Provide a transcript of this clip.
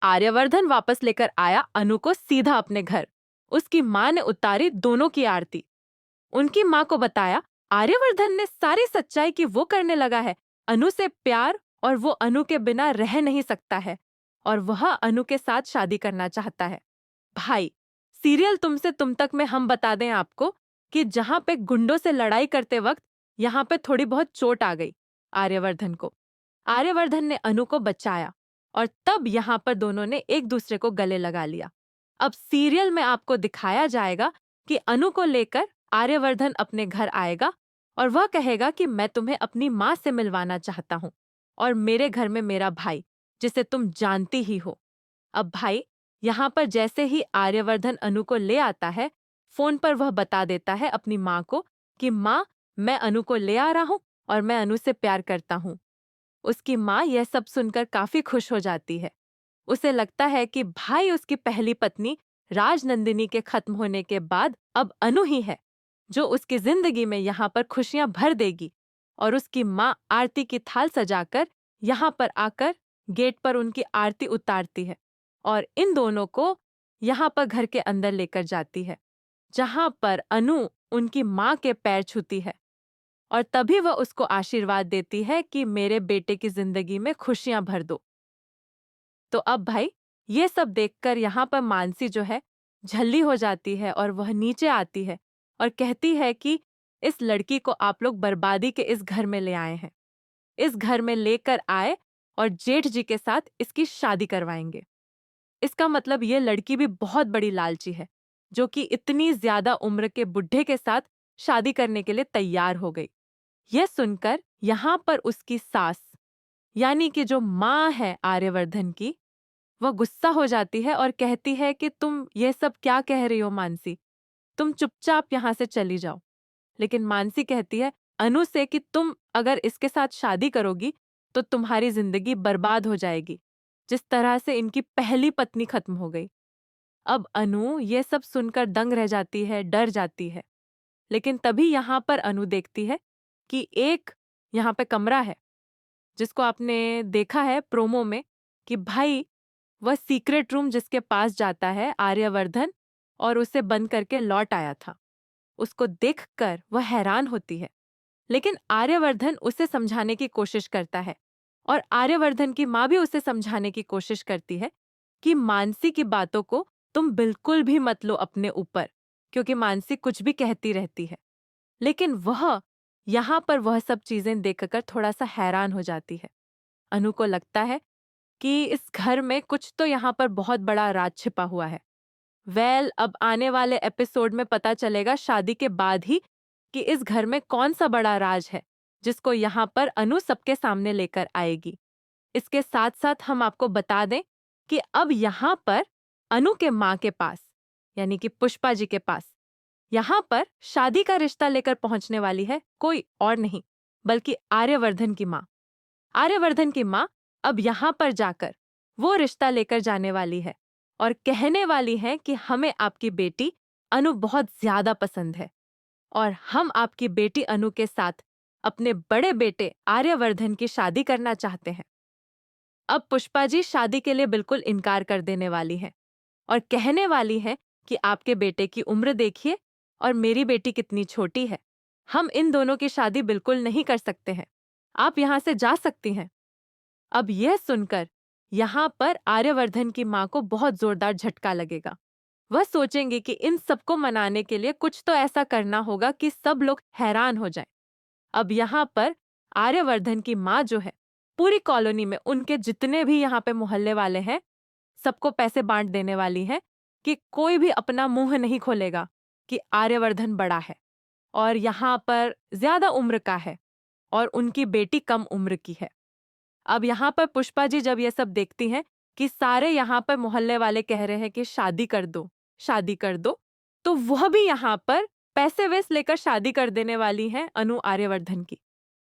आर्यवर्धन वापस लेकर आया अनु को सीधा अपने घर। उसकी माँ ने उतारी दोनों की आरती। उनकी माँ को बताया आर्यवर्धन ने सारी सच्चाई की वो करने लगा है, अनु से प्यार, और वो अनु के बिना रह नहीं सकता है और वह अनु के साथ शादी करना चाहता है। भाई, सीरियल तुमसे तुम तक में हम बता दें आपको कि जहां पे गुंडों से लड़ाई करते वक्त यहाँ पे थोड़ी बहुत चोट आ गई आर्यवर्धन को। आर्यवर्धन ने अनु को बचाया और तब यहाँ पर दोनों ने एक दूसरे को गले लगा लिया। अब सीरियल में आपको दिखाया जाएगा कि अनु को लेकर आर्यवर्धन अपने घर आएगा और वह कहेगा कि मैं तुम्हें अपनी माँ से मिलवाना चाहता हूँ और मेरे घर में मेरा भाई, जिसे तुम जानती ही हो। अब भाई, यहाँ पर जैसे ही आर्यवर्धन अनु को ले आता है, फोन पर वह बता देता है अपनी माँ को कि माँ, मैं अनु को ले आ रहा हूँ और मैं अनु से प्यार करता हूँ। उसकी माँ यह सब सुनकर काफी खुश हो जाती है। उसे लगता है कि भाई उसकी पहली पत्नी राजनंदिनी के खत्म होने के बाद अब अनु ही है जो उसकी जिंदगी में यहाँ पर खुशियां भर देगी। और उसकी माँ आरती की थाल सजाकर यहाँ पर आकर गेट पर उनकी आरती उतारती है और इन दोनों को यहाँ पर घर के अंदर लेकर जाती है, जहाँ पर अनु उनकी माँ के पैर छूती है और तभी वह उसको आशीर्वाद देती है कि मेरे बेटे की जिंदगी में खुशियां भर दो। तो अब भाई, ये सब देखकर यहाँ पर मानसी जो है झल्ली हो जाती है और वह नीचे आती है और कहती है कि इस लड़की को आप लोग बर्बादी के इस घर में ले आए हैं, इस घर में लेकर आए और जेठ जी के साथ इसकी शादी करवाएंगे। इसका मतलब ये लड़की भी बहुत बड़ी लालची है, जो कि इतनी ज्यादा उम्र के बुढ़े के साथ शादी करने के लिए तैयार हो गई। यह सुनकर यहाँ पर उसकी सास, यानी कि जो माँ है आर्यवर्धन की, वह गुस्सा हो जाती है और कहती है कि तुम ये सब क्या कह रही हो मानसी, तुम चुपचाप यहाँ से चली जाओ। लेकिन मानसी कहती है अनु से कि तुम अगर इसके साथ शादी करोगी तो तुम्हारी जिंदगी बर्बाद हो जाएगी, जिस तरह से इनकी पहली पत्नी खत्म हो गई। अब अनु ये सब सुनकर दंग रह जाती है, डर जाती है। लेकिन तभी यहाँ पर अनु देखती है कि एक यहाँ पे कमरा है, जिसको आपने देखा है प्रोमो में कि भाई, वह सीक्रेट रूम जिसके पास जाता है आर्यवर्धन और उसे बंद करके लौट आया था, उसको देखकर वह हैरान होती है। लेकिन आर्यवर्धन उसे समझाने की कोशिश करता है और आर्यवर्धन की माँ भी उसे समझाने की कोशिश करती है कि मानसी की बातों को तुम बिल्कुल भी मत लो अपने ऊपर, क्योंकि मानसी कुछ भी कहती रहती है। लेकिन वह यहाँ पर वह सब चीजें देखकर थोड़ा सा हैरान हो जाती है। अनु को लगता है कि इस घर में कुछ तो यहाँ पर बहुत बड़ा राज छिपा हुआ है। अब आने वाले एपिसोड में पता चलेगा शादी के बाद ही कि इस घर में कौन सा बड़ा राज है, जिसको यहाँ पर अनु सबके सामने लेकर आएगी। इसके साथ साथ हम आपको बता दें कि अब यहाँ पर अनु के माँ के पास, यानी कि पुष्पा जी के पास, यहाँ पर शादी का रिश्ता लेकर पहुंचने वाली है कोई और नहीं बल्कि आर्यवर्धन की माँ। आर्यवर्धन की माँ अब यहाँ पर जाकर वो रिश्ता लेकर जाने वाली है और कहने वाली है कि हमें आपकी बेटी अनु बहुत ज्यादा पसंद है और हम आपकी बेटी अनु के साथ अपने बड़े बेटे आर्यवर्धन की शादी करना चाहते हैं। अब पुष्पा जी शादी के लिए बिल्कुल इनकार कर देने वाली है और कहने वाली है कि आपके बेटे की उम्र देखिए और मेरी बेटी कितनी छोटी है, हम इन दोनों की शादी बिल्कुल नहीं कर सकते हैं, आप यहाँ से जा सकती हैं। अब यह सुनकर यहाँ पर आर्यवर्धन की माँ को बहुत जोरदार झटका लगेगा। वह सोचेंगे कि इन सबको मनाने के लिए कुछ तो ऐसा करना होगा कि सब लोग हैरान हो जाएं। अब यहाँ पर आर्यवर्धन की माँ जो है, पूरी कॉलोनी में उनके जितने भी यहाँ पे मोहल्ले वाले हैं, सबको पैसे बांट देने वाली है कि कोई भी अपना मुंह नहीं खोलेगा कि आर्यवर्धन बड़ा है और यहाँ पर ज्यादा उम्र का है और उनकी बेटी कम उम्र की है। अब यहाँ पर पुष्पा जी जब ये सब देखती हैं कि सारे यहाँ पर मोहल्ले वाले कह रहे हैं कि शादी कर दो, शादी कर दो, तो वह भी यहाँ पर पैसे वैसे लेकर शादी कर देने वाली है अनु आर्यवर्धन की।